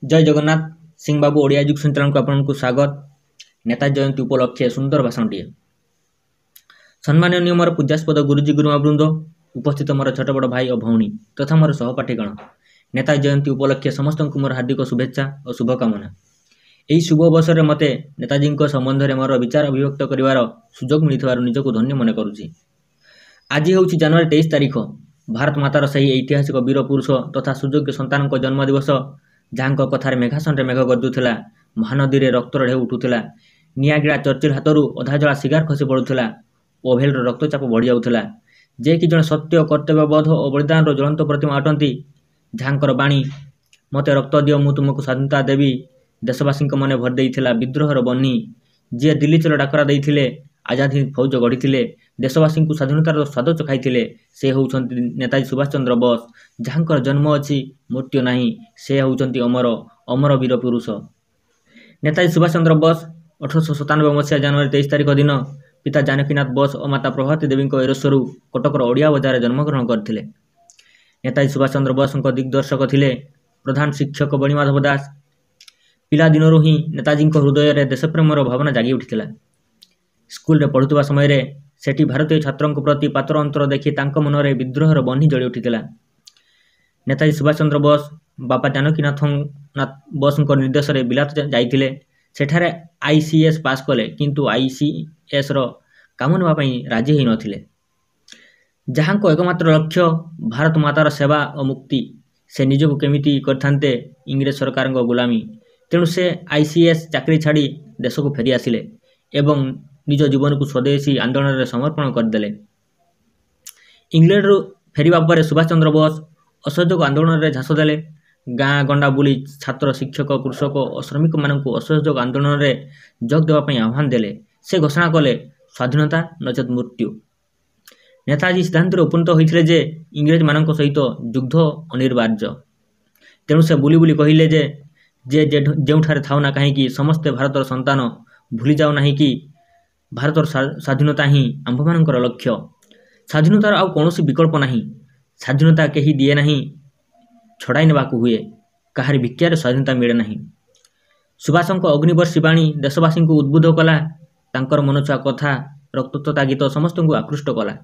जय जगन्नाथ सिंह बाबू ओडिया युग संचालन को आपको स्वागत। नेताजी जयंती उपलक्षे सुंदर भाषणटी। सम्माननीय मोर पूजास्पद गुरुजी गुरुमावृंद, उपस्थित मोर छोट बड़ भाई और भौणी तथा मोर सहपाठीगण, नेताजी जयंती उपलक्षे समस्त मोर हार्दिक शुभेच्छा और शुभकामना। यही शुभ अवसर में मते नेताजी संबंध में मोर विचार अभिव्यक्त कर सुजोग मिलता निजक धन्य मन करुच्ची। आज हूँ जनवरी 23 तारीख, भारत मातार सही ऐतिहासिक वीर पुरुष तथा सुयोग्य संतान जन्म दिवस, जहाँ कथार मेघासन मेघ गरजुला, महानदी में रक्तर ढेउ उठुला, निआगिड़ा चर्चिल हाथरू अधाजला सिगार खसी पड़ूला, ओभेल रक्तचाप बढ़ी जाऊला, जे कि जड़े सत्य कर्तव्यबोध और बलिदान ज्वलंत प्रतिमा अटंती, जहाँकर बाणी मते रक्त दियो मु तुमको स्वाधीनता देवी, देशवासी मन भर देइथिला विद्रोहर बन्नी, जी दिल्ली चलो डाकरा देइथिले, आजाद हिंद फौज गढ़ी, देशवासी को स्वाधीनतार स्वाद चखाई, से होउछंती नेताजी सुभाष चंद्र बोस, जहाँकर जन्म अच्छी मृत्यु नहीं, से होउछंती अमर अमर वीर पुरुष। नेताजी सुभाष चंद्र बोस 1897 मसीहा जनवरी 23 तारीख दिन पिता जानकीनाथ बोस और माता प्रभावती देवी एरस्वरू कटकर ओडिया बजार जन्मग्रहण करथिले। नेताजी सुभाष चंद्र बोस दिग्दर्शक थिले प्रधान शिक्षक बणीमाधव दास। पिला दिनरू ही नेताजी हृदय में देशप्रेमर भावना जागी उठिथिला। स्कूल पढ़ुवा समय सेठी भारतीय छात्रों प्रति पातर अंतर देखि तांको मनरे विद्रोहर बन्ही जड़ी उठिथिला। नेताजी सुभाष चंद्र बोस बापा जानकीनाथ बोस निर्देश में बिलात जाइथिले। सेठारे ICS पास कले, किंतु ICS रो काम नापी राजी ही नथिले। जहाँ को एकमात्र लक्ष्य भारत मातार सेवा और मुक्ति, से निजक केमिति करथान्ते इंग्रेज सरकार गुलामी। तेणु से ICS चाकरी छाड़ी देश को फेरी आसिले एवं निज जीवन को स्वदेशी आंदोलन में समर्पण करदे। इंग्लैंड फेरिबा परे सुभाष चंद्र बोस असहयोग आंदोलन में झांस देले। गाँ गंडा बुली छात्र शिक्षक कृषक और श्रमिक मानक असहयोग आंदोलन में जोग देवाई आह्वान देले। से घोषणा कले स्वाधीनता नचेत मृत्यु। नेताजी सिद्धांत उपनीत होते जे इंग्रेज मान सहित युद्ध अनिवार्य। तेणु से बुली बुली कहले जे जोठारे थाउ ना कहीं समस्ते भारतर संतान भूली जाओ ना कि भारतर स्वाधीनता ही आंभमानकर लक्ष्य। स्वाधीनतार आउ कौन विकल्प नहीं। स्वाधीनता कहीं दिए नहीं, छड़ाई नेबाक हुए, कहार भिक्षार स्वाधीनता मिले नहीं। सुभाषों अग्निवर्षी बाणी देशवासी को उद्बुद्ध कला। तांकर मनछुआ कथा रक्तता गीत समस्त को आकृष्ट कला।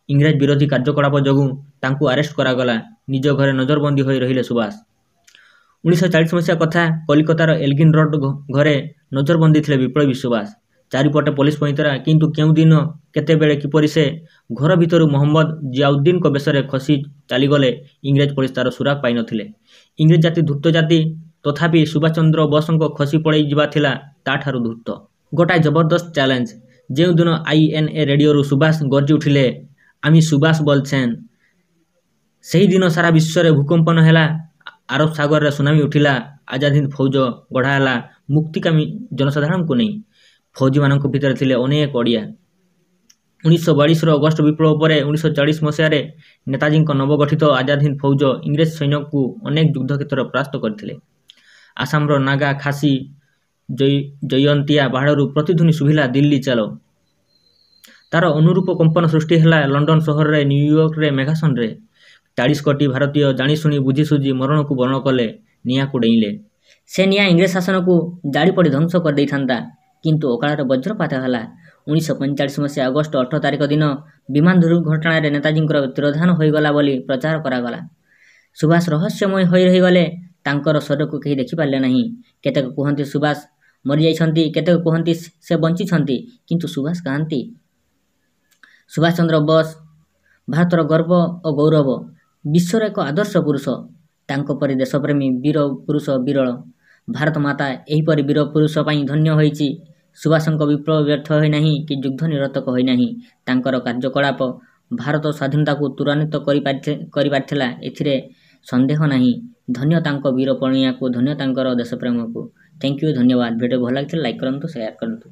इंग्रेज विरोधी कार्यकलाप जोगु तांकु आरेस्ट करागला। निज घरे नजरबंदी हो रहिले सुभाष। 1940 मसीहा कथा, कलिकतार एल्गिन रोड घरे नजरबंदी थे विप्लवी सुभाष। चारिपटे पुलिस पैंतरा, किंतु केउ दिन केतेबेले किपरि से घर भितर मोहम्मद जियाउद्दीन को बेसरे खसी चलीगले, इंग्रेज पुलिस तार सुराग पाई नथिले। इंग्रेज जाति धूर्त जाति, तथापि सुभाष चंद्र बोस को खसी पड़े जीवा थिला ताठारु धूर्त। गोटाए जबरदस्त चैलेंज। जो दिन INA रेडियो सुभाष गर्जी उठिले, आमी सुभाष बोलछेन, सही दिन सारा विश्व में भूकंपन है, आरब सागर रे सुनामी उठिला, आजाद हिंद फौज गढ़ाला मुक्तिकामी जनसाधारण को नहीं। फौजी मान भितर थिले अनेक ओडिया। 1942 अगस्ट विप्लव पर 1940 मसीह नेताजी नवगठित आजाद हिंद फौज इंग्रेज सैन्य को अनेक युद्ध क्षेत्र परास्त करथिले। आसाम नागा खासी जयंतिया पहाड़ू प्रतिध्वनि शुभिला दिल्ली चलो। तार अनुरूप कंपन सृष्टि है लंडन सहर रे, न्यूयॉर्क रे, मेघासन रे। 40 कोटी भारतीय जाणीशुणी बुझीसुझी मरण को बरण कले, निआ को डेइले। से निआ इंग्रेज शासन को जाड़ी पड़ी ध्वंस कर देई थांता, किंतु अकाल वज्रपात है। 1945 मसीहा अगस्ट 8 तारीख दिन विमान दुर्घटना नेताजी तिरोधान होगला बोली प्रचार करागला। सुभाष रहस्यमय हो रहीगले, तांकर शरीर को कहीं देखिपारे नहीं। केतेक कहती सुभाष मरी जाइछंती, केतेक कहती से बंचिछंती, किंतु सुभाष कहांती। सुभाष चंद्र बोस भारतर गर्व और गौरव, विश्वर एक आदर्श पुरुष। तांको परि देशप्रेमी वीर पुरुष विरल। भारत माता एहीपरि वीर पुरुष पाई धन्य होईची। सुभाषों विप्लव व्यर्थ होई नहीं कि युद्ध निरतक होई नहीं। तांकर कार्यकलाप भारत स्वाधीनता को त्वरान्वित करिपारथिला, एथिरे संदेह नहीं। धन्य तांको वीर पणिया को, धन्य तांकर देशप्रेम को। थैंक यू, धन्यवाद। वीडियो भल लगे लाइक करंतु, शेयर करंतु।